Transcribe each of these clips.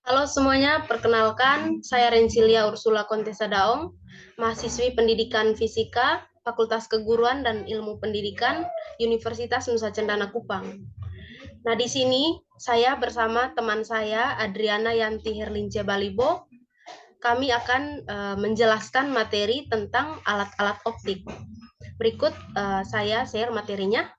Halo semuanya, perkenalkan saya Rensilia Ursula Contessa Daong, mahasiswi Pendidikan Fisika, Fakultas Keguruan dan Ilmu Pendidikan, Universitas Nusa Cendana Kupang. Nah, di sini saya bersama teman saya Adriana Yanti Herlince Balibo, kami akan menjelaskan materi tentang alat-alat optik. Berikut saya share materinya.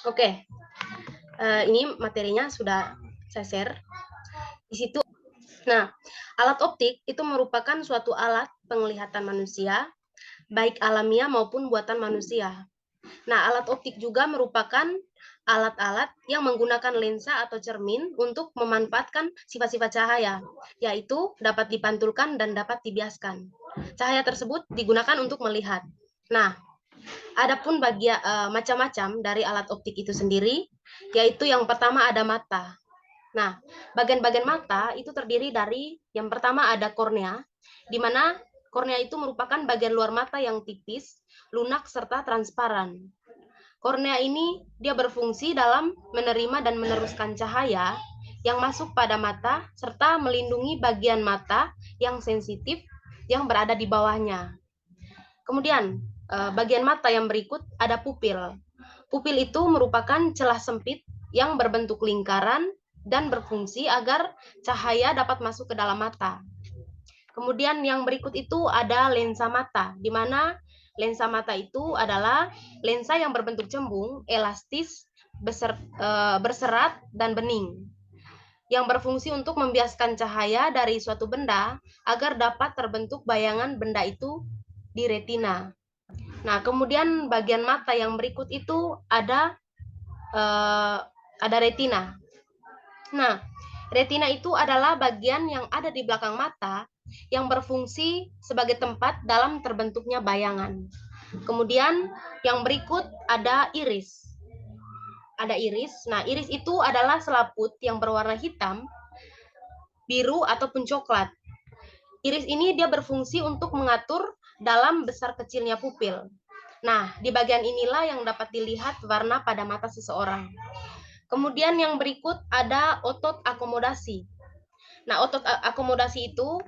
Oke, ini materinya sudah saya share. Di situ, nah, alat optik itu merupakan suatu alat penglihatan manusia, baik alamiah maupun buatan manusia. Nah, alat optik juga merupakan alat-alat yang menggunakan lensa atau cermin untuk memanfaatkan sifat-sifat cahaya, yaitu dapat dipantulkan dan dapat dibiaskan. Cahaya tersebut digunakan untuk melihat. Nah, adapun macam-macam dari alat optik itu sendiri, yaitu yang pertama ada mata. Nah, bagian-bagian mata itu terdiri dari yang pertama ada kornea, di mana kornea itu merupakan bagian luar mata yang tipis, lunak, serta transparan. Kornea ini dia berfungsi dalam menerima dan meneruskan cahaya yang masuk pada mata, serta melindungi bagian mata yang sensitif yang berada di bawahnya. Kemudian, bagian mata yang berikut ada pupil. Pupil itu merupakan celah sempit yang berbentuk lingkaran dan berfungsi agar cahaya dapat masuk ke dalam mata. Kemudian yang berikut itu ada lensa mata, di mana lensa mata itu adalah lensa yang berbentuk cembung, elastis, berserat, dan bening, yang berfungsi untuk membiaskan cahaya dari suatu benda agar dapat terbentuk bayangan benda itu di retina. Nah, kemudian bagian mata yang berikut itu ada retina. Nah, retina itu adalah bagian yang ada di belakang mata yang berfungsi sebagai tempat dalam terbentuknya bayangan. Kemudian yang berikut ada iris. Ada iris. Nah, iris itu adalah selaput yang berwarna hitam, biru ataupun coklat. Iris ini dia berfungsi untuk mengatur dalam besar kecilnya pupil. Nah, di bagian inilah yang dapat dilihat warna pada mata seseorang. Kemudian yang berikut ada otot akomodasi. Nah, otot akomodasi itu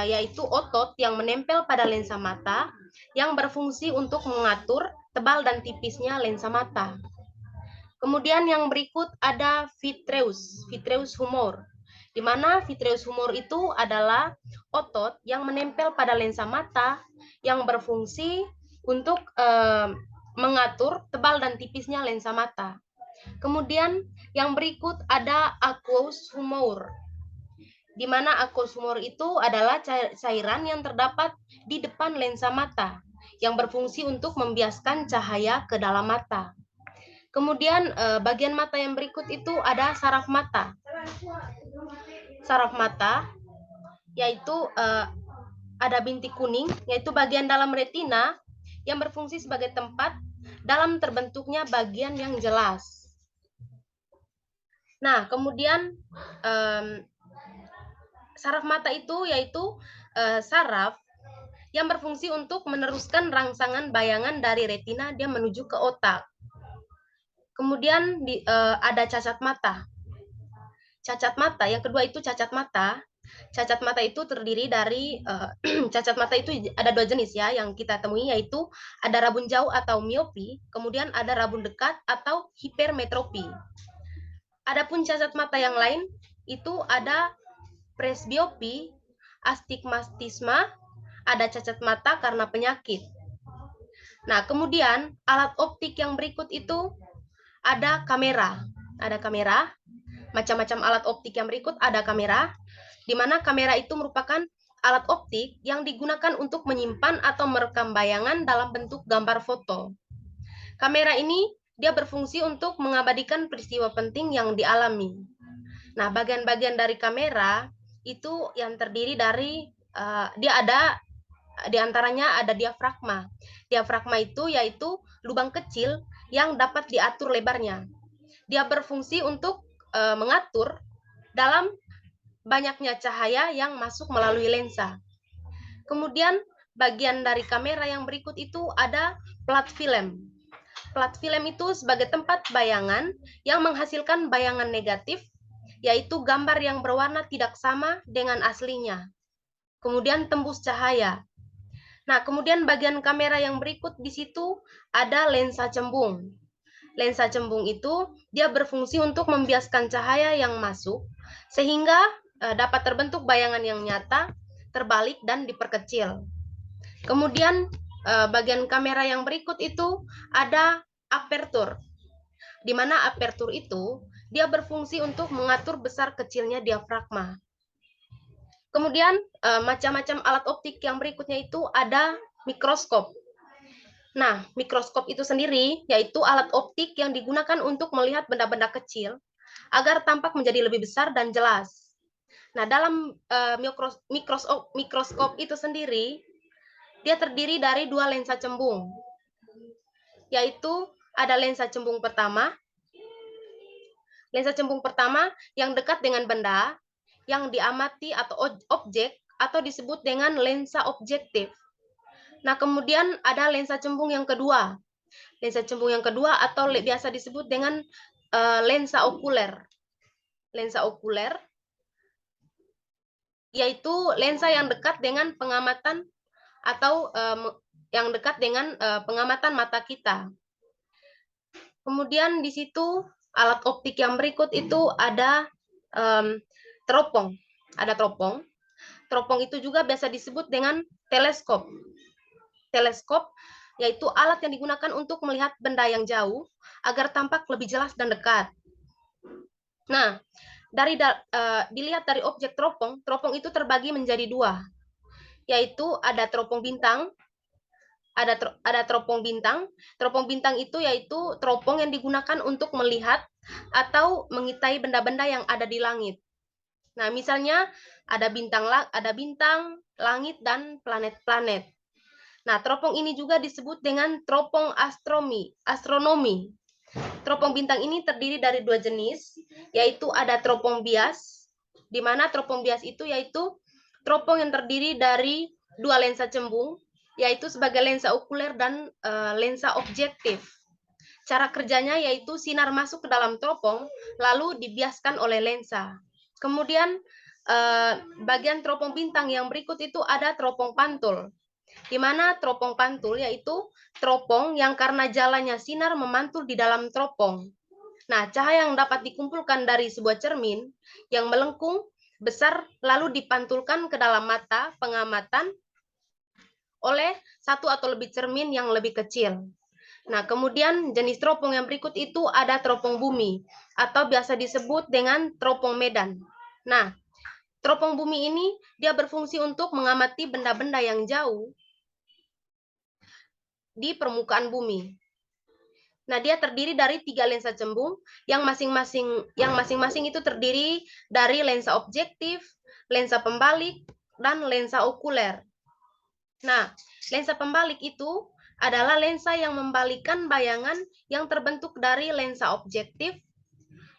yaitu otot yang menempel pada lensa mata yang berfungsi untuk mengatur tebal dan tipisnya lensa mata. Kemudian yang berikut ada vitreus humor, di mana vitreus humor itu adalah otot yang menempel pada lensa mata yang berfungsi untuk mengatur tebal dan tipisnya lensa mata. Kemudian yang berikut ada aqueous humor, di mana aqueous humor itu adalah cairan yang terdapat di depan lensa mata yang berfungsi untuk membiaskan cahaya ke dalam mata. Kemudian bagian mata yang berikut itu ada saraf mata. Saraf mata yaitu ada bintik kuning, yaitu bagian dalam retina yang berfungsi sebagai tempat dalam terbentuknya bagian yang jelas. Nah, kemudian saraf mata itu yaitu saraf yang berfungsi untuk meneruskan rangsangan bayangan dari retina dia menuju ke otak. Kemudian ada cacat mata. Cacat mata, yang kedua itu cacat mata. Cacat mata itu terdiri dari cacat mata itu ada dua jenis ya yang kita temui, yaitu ada rabun jauh atau miopi, kemudian ada rabun dekat atau hipermetropi. Adapun cacat mata yang lain itu ada presbiopi, astigmatisme, ada cacat mata karena penyakit. Nah, kemudian alat optik yang berikut itu ada kamera. Ada kamera, macam-macam alat optik yang berikut ada kamera, di mana kamera itu merupakan alat optik yang digunakan untuk menyimpan atau merekam bayangan dalam bentuk gambar foto. Kamera ini dia berfungsi untuk mengabadikan peristiwa penting yang dialami. Nah, bagian-bagian dari kamera itu yang terdiri dari dia ada di antaranya ada diafragma. Diafragma itu yaitu lubang kecil yang dapat diatur lebarnya. dia berfungsi untuk mengatur dalam banyaknya cahaya yang masuk melalui lensa. Kemudian bagian dari kamera yang berikut itu ada plat film. Plat film itu sebagai tempat bayangan yang menghasilkan bayangan negatif, yaitu gambar yang berwarna tidak sama dengan aslinya. Kemudian tembus cahaya. Nah, kemudian bagian kamera yang berikut di situ ada lensa cembung. Lensa cembung itu dia berfungsi untuk membiaskan cahaya yang masuk sehingga dapat terbentuk bayangan yang nyata, terbalik dan diperkecil. Kemudian bagian kamera yang berikut itu ada apertur. Di mana apertur itu dia berfungsi untuk mengatur besar kecilnya diafragma. Kemudian macam-macam alat optik yang berikutnya itu ada mikroskop. Nah, mikroskop itu sendiri yaitu alat optik yang digunakan untuk melihat benda-benda kecil agar tampak menjadi lebih besar dan jelas. Nah, dalam mikroskop itu sendiri, dia terdiri dari dua lensa cembung, yaitu ada lensa cembung pertama. Lensa cembung pertama yang dekat dengan benda, yang diamati atau objek, atau disebut dengan lensa objektif. Nah, kemudian ada lensa cembung yang kedua. Lensa cembung yang kedua atau biasa disebut dengan lensa okuler. Lensa okuler yaitu lensa yang dekat dengan pengamatan atau yang dekat dengan pengamatan mata kita. Kemudian di situ alat optik yang berikut itu ada teropong. Ada teropong. Teropong itu juga biasa disebut dengan teleskop. Teleskop yaitu alat yang digunakan untuk melihat benda yang jauh agar tampak lebih jelas dan dekat. Nah, dilihat dari objek teropong, teropong itu terbagi menjadi dua, yaitu ada teropong bintang, ada teropong bintang. Teropong bintang itu yaitu teropong yang digunakan untuk melihat atau mengitai benda-benda yang ada di langit. Nah, misalnya ada bintang, langit, dan planet-planet. Nah, teropong ini juga disebut dengan teropong astronomi. Teropong bintang ini terdiri dari dua jenis, yaitu ada teropong bias, di mana teropong bias itu yaitu teropong yang terdiri dari dua lensa cembung, yaitu sebagai lensa okuler dan lensa objektif. Cara kerjanya yaitu sinar masuk ke dalam teropong, lalu dibiaskan oleh lensa. Kemudian bagian teropong bintang yang berikut itu ada teropong pantul, di mana teropong pantul yaitu teropong yang karena jalannya sinar memantul di dalam teropong. Nah, cahaya yang dapat dikumpulkan dari sebuah cermin yang melengkung besar lalu dipantulkan ke dalam mata pengamatan oleh satu atau lebih cermin yang lebih kecil. Nah, kemudian jenis teropong yang berikut itu ada teropong bumi atau biasa disebut dengan teropong medan. Nah, teropong bumi ini dia berfungsi untuk mengamati benda-benda yang jauh di permukaan bumi. Nah, dia terdiri dari 3 lensa cembung yang masing-masing itu terdiri dari lensa objektif, lensa pembalik, dan lensa okuler. Nah, lensa pembalik itu adalah lensa yang membalikkan bayangan yang terbentuk dari lensa objektif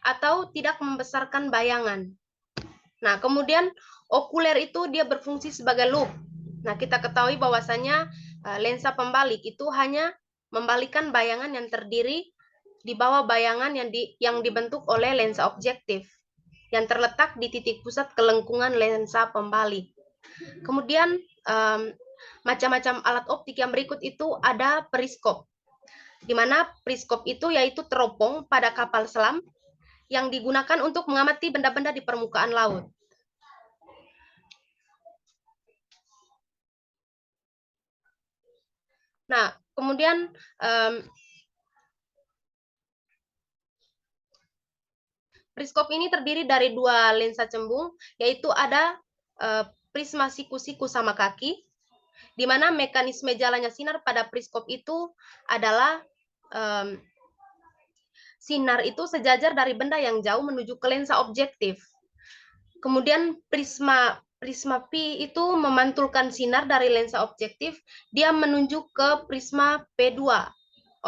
atau tidak membesarkan bayangan. Nah, kemudian okuler itu dia berfungsi sebagai loop. Nah, kita ketahui bahwasanya lensa pembalik itu hanya membalikkan bayangan yang terdiri di bawah bayangan yang dibentuk oleh lensa objektif yang terletak di titik pusat kelengkungan lensa pembalik. Kemudian macam-macam alat optik yang berikut itu ada periskop, di mana periskop itu yaitu teropong pada kapal selam yang digunakan untuk mengamati benda-benda di permukaan laut. Nah, kemudian periskop ini terdiri dari 2 lensa cembung, yaitu ada prisma siku-siku sama kaki, di mana mekanisme jalannya sinar pada periskop itu adalah sinar itu sejajar dari benda yang jauh menuju ke lensa objektif. Kemudian prisma Pi itu memantulkan sinar dari lensa objektif, dia menunjuk ke prisma P2.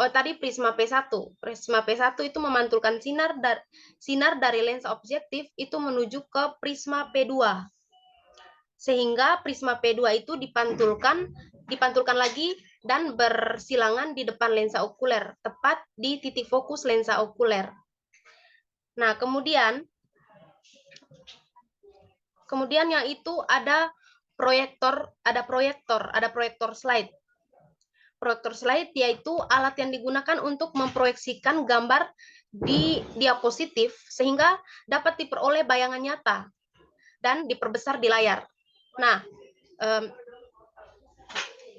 tadi prisma P1. Prisma P1 itu memantulkan sinar dari lensa objektif itu menuju ke prisma P2. Sehingga prisma P2 itu dipantulkan lagi dan bersilangan di depan lensa okuler, tepat di titik fokus lensa okuler. Nah, kemudian yang itu ada proyektor slide. Proyektor slide yaitu alat yang digunakan untuk memproyeksikan gambar di diapositif sehingga dapat diperoleh bayangan nyata dan diperbesar di layar. Nah,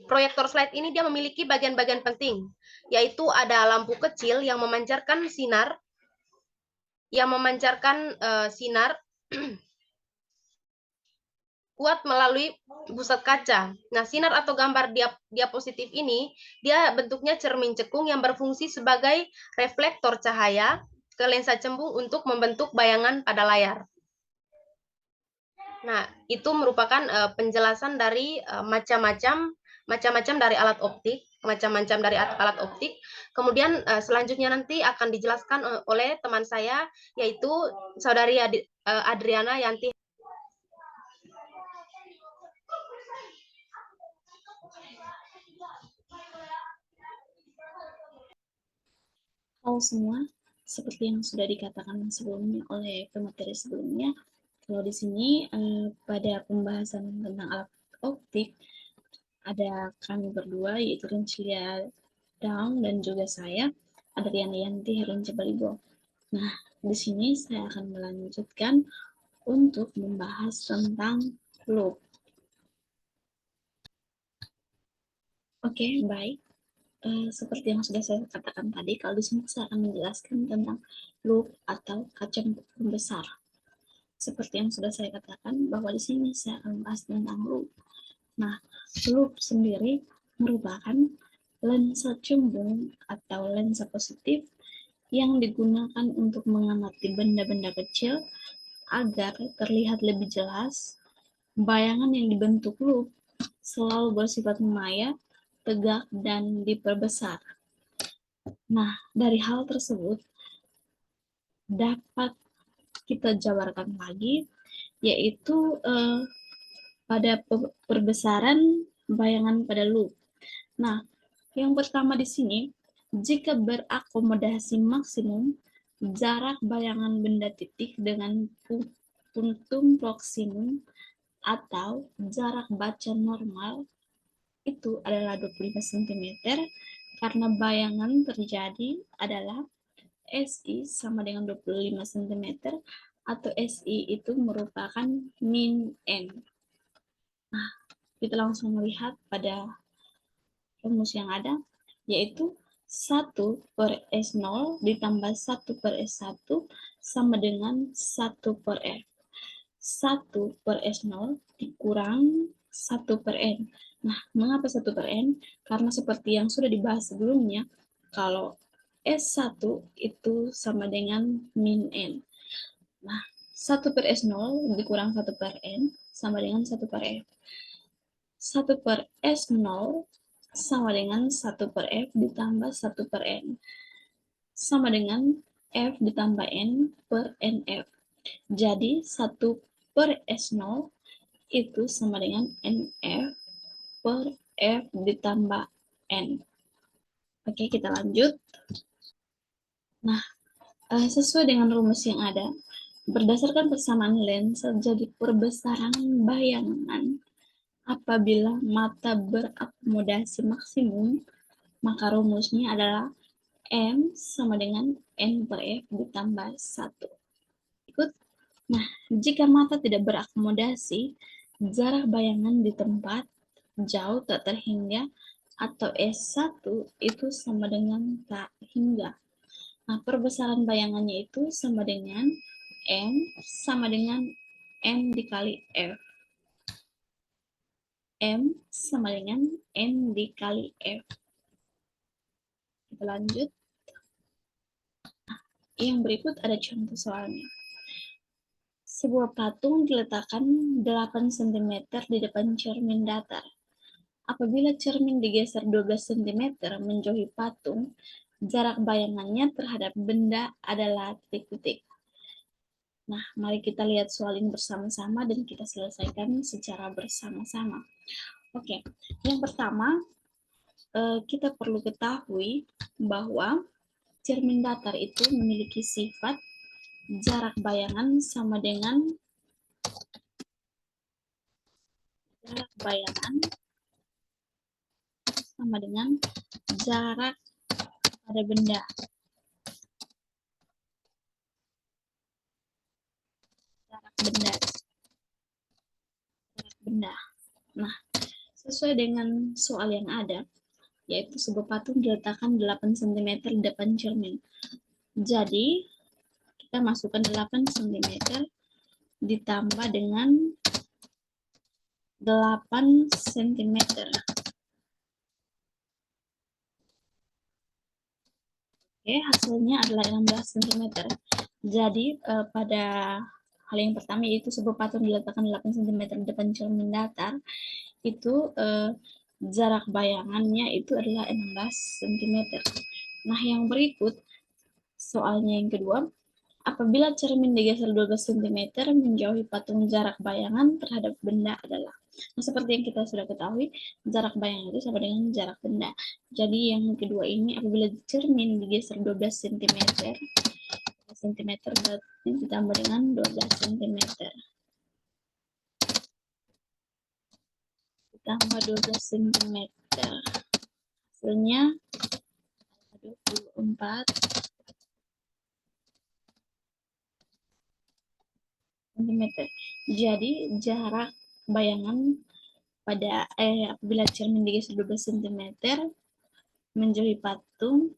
proyektor slide ini dia memiliki bagian-bagian penting, yaitu ada lampu kecil yang memancarkan sinar kuat melalui pusat kaca. Nah, sinar atau gambar diapositif ini, dia bentuknya cermin cekung yang berfungsi sebagai reflektor cahaya ke lensa cembung untuk membentuk bayangan pada layar. Nah, itu merupakan penjelasan dari macam-macam dari alat optik, Kemudian selanjutnya nanti akan dijelaskan oleh teman saya, yaitu Saudari Adriana Yanti. Halo semua, seperti yang sudah dikatakan sebelumnya oleh pemateri sebelumnya, kalau di sini pada pembahasan tentang alat optik ada kami berdua, yaitu Rincilia Daung dan juga saya, Adriana Yanti Herunce Balibo. Nah, di sini saya akan melanjutkan untuk membahas tentang loop. Oke, baik. Seperti yang sudah saya katakan tadi, kalau di sini saya akan menjelaskan tentang loop atau kaca pembesar. Seperti yang sudah saya katakan, bahwa di sini saya akan membahas tentang loop. Nah, loop sendiri merupakan lensa cembung atau lensa positif yang digunakan untuk mengamati benda-benda kecil agar terlihat lebih jelas. Bayangan yang dibentuk loop selalu bersifat maya, tegak, dan diperbesar. Nah, dari hal tersebut dapat kita jabarkan lagi, yaitu pada perbesaran bayangan pada loop. Nah, yang pertama di sini, jika berakomodasi maksimum, jarak bayangan benda titik dengan puntum proksimum atau jarak baca normal itu adalah 25 cm karena bayangan terjadi adalah SI sama dengan 25 cm atau SI itu merupakan min N. Nah, kita langsung melihat pada rumus yang ada, yaitu 1/S0 ditambah 1/S1 sama dengan 1/F. 1/S0 dikurang 1/N. Nah, mengapa 1/N? Karena seperti yang sudah dibahas sebelumnya, kalau S1 itu sama dengan min N. Nah, 1/S0 dikurang 1/N sama dengan 1/F. 1/S0 sama dengan 1/F ditambah 1/N. Sama dengan F ditambah N per NF. Jadi 1/S0 itu sama dengan NF per F ditambah N. Oke, kita lanjut. Nah, sesuai dengan rumus yang ada, berdasarkan persamaan lensa jadi perbesaran bayangan apabila mata berakomodasi maksimum, maka rumusnya adalah M sama dengan N per F ditambah 1. Ikut. Nah, jika mata tidak berakomodasi, jarak bayangan di tempat jauh tak terhingga atau S1 itu sama dengan tak hingga. Nah, perbesaran bayangannya itu sama dengan M sama dengan N dikali F. M sama dengan N dikali F. Kita lanjut. Nah, yang berikut ada contoh soalnya. Sebuah patung diletakkan 8 cm di depan cermin datar. apabila cermin digeser 12 cm menjauhi patung, jarak bayangannya terhadap benda adalah titik-titik. Nah, mari kita lihat soal ini bersama-sama dan kita selesaikan secara bersama-sama. Oke, yang pertama, kita perlu ketahui bahwa cermin datar itu memiliki sifat jarak bayangan sama dengan jarak pada benda. Nah, sesuai dengan soal yang ada, yaitu sebuah patung diletakkan 8 cm di depan cermin. Jadi, kita masukkan 8 cm ditambah dengan 8 cm. Oke, hasilnya adalah 16 cm. Jadi, pada hal yang pertama, yaitu sebuah patung diletakkan 8 cm di depan cermin datar, itu jarak bayangannya itu adalah 16 cm. Nah, yang berikut, soalnya yang kedua, apabila cermin digeser 12 cm menjauhi patung, jarak bayangan terhadap benda adalah. Nah, seperti yang kita sudah ketahui, jarak bayangan itu sama dengan jarak benda. Jadi yang kedua ini, apabila cermin digeser 12 cm, berarti ditambah dengan 12 cm. Ditambah 12 cm. Hasilnya 24 cm. Jadi jarak bayangan pada apabila cermin digeser 12 cm menjauhi patung,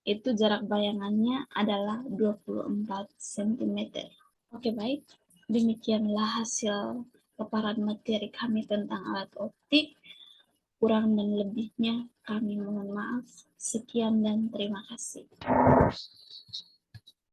itu jarak bayangannya adalah 24 cm. Oke, baik. Demikianlah hasil paparan materi kami tentang alat optik. Kurang dan lebihnya kami mohon maaf. Sekian dan terima kasih.